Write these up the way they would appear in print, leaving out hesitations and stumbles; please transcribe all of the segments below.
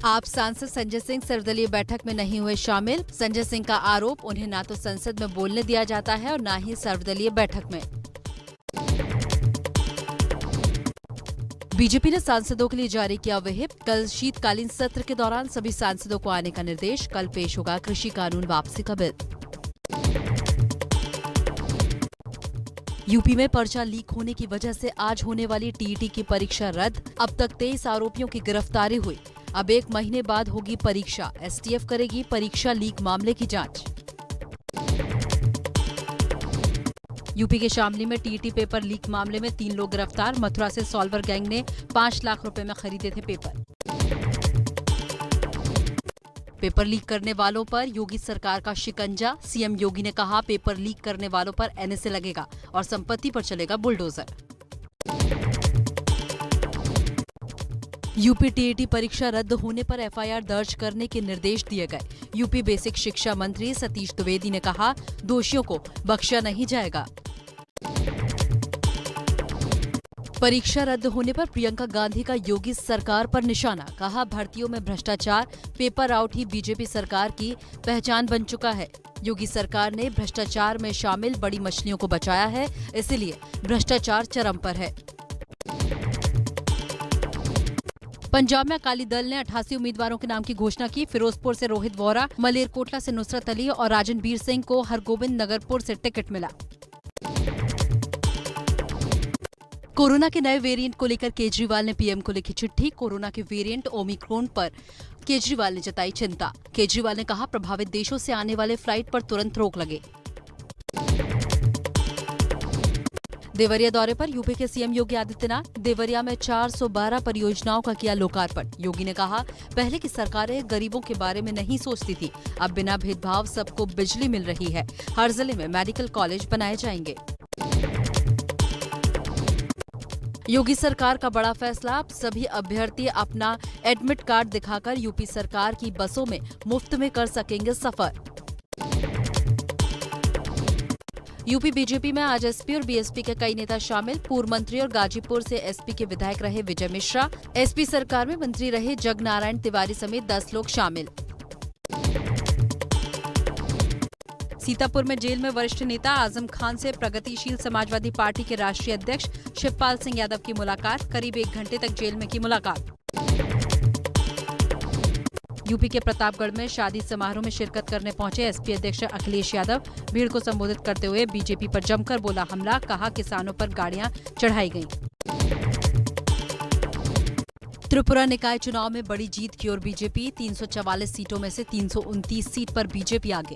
आप सांसद संजय सिंह सर्वदलीय बैठक में नहीं हुए शामिल। संजय सिंह का आरोप, उन्हें ना तो संसद में बोलने दिया जाता है और ना ही सर्वदलीय बैठक में। बीजेपी ने सांसदों के लिए जारी किया व्हिप। कल शीतकालीन सत्र के दौरान सभी सांसदों को आने का निर्देश। कल पेश होगा कृषि कानून वापसी का बिल। यूपी में पर्चा लीक होने की वजह से आज होने वाली टीईटी की परीक्षा रद्द। अब तक 23 आरोपियों की गिरफ्तारी हुई। अब 1 महीने बाद होगी परीक्षा। एसटीएफ करेगी परीक्षा लीक मामले की जांच। यूपी के शामली में टीईटी पेपर लीक मामले में 3 लोग गिरफ्तार। मथुरा से सॉल्वर गैंग ने 5 लाख रुपए में खरीदे थे पेपर। पेपर लीक करने वालों पर योगी सरकार का शिकंजा। सीएम योगी ने कहा, पेपर लीक करने वालों पर एनएसए लगेगा और संपत्ति पर चलेगा बुलडोजर। यूपी टीईटी परीक्षा रद्द होने पर एफआईआर दर्ज करने के निर्देश दिए गए। यूपी बेसिक शिक्षा मंत्री सतीश द्विवेदी ने कहा, दोषियों को बख्शा नहीं जाएगा। परीक्षा रद्द होने पर प्रियंका गांधी का योगी सरकार पर निशाना। कहा, भर्तियों में भ्रष्टाचार, पेपर आउट ही बीजेपी सरकार की पहचान बन चुका है। योगी सरकार ने भ्रष्टाचार में शामिल बड़ी मछलियों को बचाया है, इसलिए भ्रष्टाचार चरम पर है। पंजाब में अकाली दल ने 88 उम्मीदवारों के नाम की घोषणा की। फिरोजपुर से रोहित वोहरा, मलेरकोटला से नुसरत अली और राजनबीर सिंह को हरगोबिंद नगरपुर से टिकट मिला। कोरोना के नए वेरिएंट को लेकर केजरीवाल ने पीएम को लिखी चिट्ठी। कोरोना के वेरिएंट ओमिक्रॉन पर केजरीवाल ने जताई चिंता। केजरीवाल ने कहा, प्रभावित देशों से आने वाले फ्लाइट पर तुरंत रोक लगे। देवरिया दौरे पर यूपी के सीएम योगी आदित्यनाथ। देवरिया में 412 परियोजनाओं का किया लोकार्पण। योगी ने कहा, पहले की सरकारें गरीबों के बारे में नहीं सोचती थी, अब बिना भेदभाव सबको बिजली मिल रही है। हर जिले में मेडिकल कॉलेज बनाए जाएंगे। योगी सरकार का बड़ा फैसला, अब सभी अभ्यर्थी अपना एडमिट कार्ड दिखाकर यूपी सरकार की बसों में मुफ्त में कर सकेंगे सफर। यूपी बीजेपी में आज एसपी और बीएसपी के कई नेता शामिल। पूर्व मंत्री और गाजीपुर से एसपी के विधायक रहे विजय मिश्रा। एसपी सरकार में मंत्री रहे जगनारायण तिवारी समेत 10 लोग शामिल। सीतापुर में जेल में वरिष्ठ नेता आजम खान से प्रगतिशील समाजवादी पार्टी के राष्ट्रीय अध्यक्ष शिवपाल सिंह यादव की मुलाकात। करीब 1 घंटे तक जेल में की मुलाकात। यूपी के प्रतापगढ़ में शादी समारोह में शिरकत करने पहुंचे एसपी अध्यक्ष अखिलेश यादव। भीड़ को संबोधित करते हुए बीजेपी पर जमकर बोला हमला। कहा, किसानों पर गाड़ियां चढ़ाई गईं। त्रिपुरा निकाय चुनाव में बड़ी जीत की ओर बीजेपी। 344 सीटों में से 329 सीट पर बीजेपी आगे।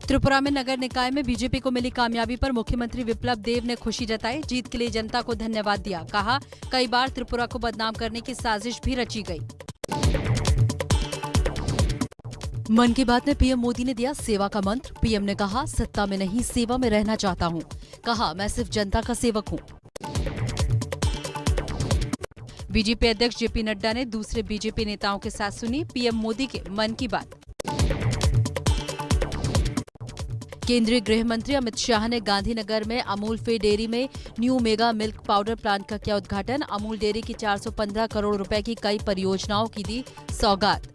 त्रिपुरा में नगर निकाय में बीजेपी को मिली कामयाबी पर मुख्यमंत्री विप्लव देव ने खुशी जताई। जीत के लिए जनता को धन्यवाद दिया। कहा, कई बार त्रिपुरा को बदनाम करने की साजिश भी रची गई। मन की बात में पीएम मोदी ने दिया सेवा का मंत्र। पीएम ने कहा, सत्ता में नहीं सेवा में रहना चाहता हूं। कहा, मैं सिर्फ जनता का सेवक हूं। बीजेपी अध्यक्ष जेपी नड्डा ने दूसरे बीजेपी नेताओं के साथ सुनी पीएम मोदी के मन की बात। केंद्रीय गृह मंत्री अमित शाह ने गांधीनगर में अमूल फे डेयरी में new mega milk powder plant का किया उद्घाटन। अमूल डेयरी की 415 करोड़ रुपए की कई परियोजनाओं की दी सौगात।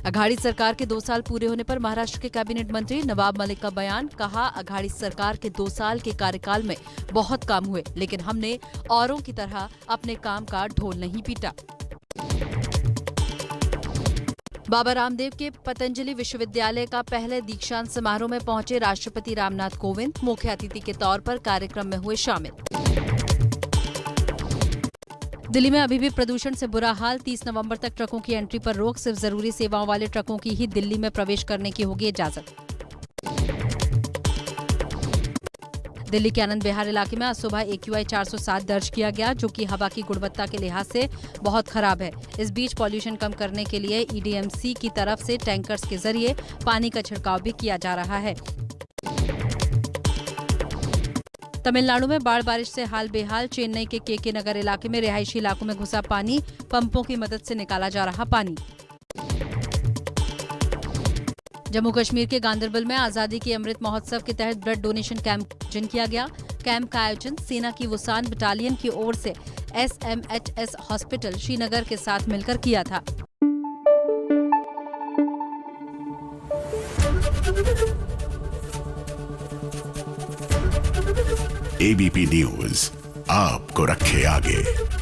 अघाड़ी सरकार के 2 साल पूरे होने पर महाराष्ट्र के कैबिनेट मंत्री नवाब मलिक का बयान। कहा, अघाड़ी सरकार के 2 साल के कार्यकाल में बहुत काम हुए, लेकिन हमने औरों की तरह अपने काम का ढोल नहीं पीटा। बाबा रामदेव के पतंजलि विश्वविद्यालय का पहले दीक्षांत समारोह में पहुंचे राष्ट्रपति रामनाथ कोविंद। मुख्य अतिथि के तौर पर कार्यक्रम में हुए शामिल। दिल्ली में अभी भी प्रदूषण से बुरा हाल। 30 नवंबर तक ट्रकों की एंट्री पर रोक। सिर्फ जरूरी सेवाओं वाले ट्रकों की ही दिल्ली में प्रवेश करने की होगी इजाजत। दिल्ली के आनंद विहार इलाके में आज सुबह AQI 407 दर्ज किया गया, जो कि हवा की गुणवत्ता के लिहाज से बहुत खराब है। इस बीच पॉल्यूशन कम करने के लिए EDMC की तरफ से टैंकर्स के जरिए पानी का छिड़काव भी किया जा रहा है। तमिलनाडु में बाढ़ बारिश से हाल बेहाल। चेन्नई के KK नगर इलाके में रिहायशी इलाकों में घुसा पानी। पंपों की मदद से निकाला जा रहा पानी। जम्मू कश्मीर के गांदरबल में आजादी के अमृत महोत्सव के तहत ब्लड डोनेशन कैंप का आयोजन किया गया। कैंप का आयोजन सेना की वुसान बटालियन की ओर से SMHS हॉस्पिटल श्रीनगर के साथ मिलकर किया था। ABP न्यूज आपको रखे आगे।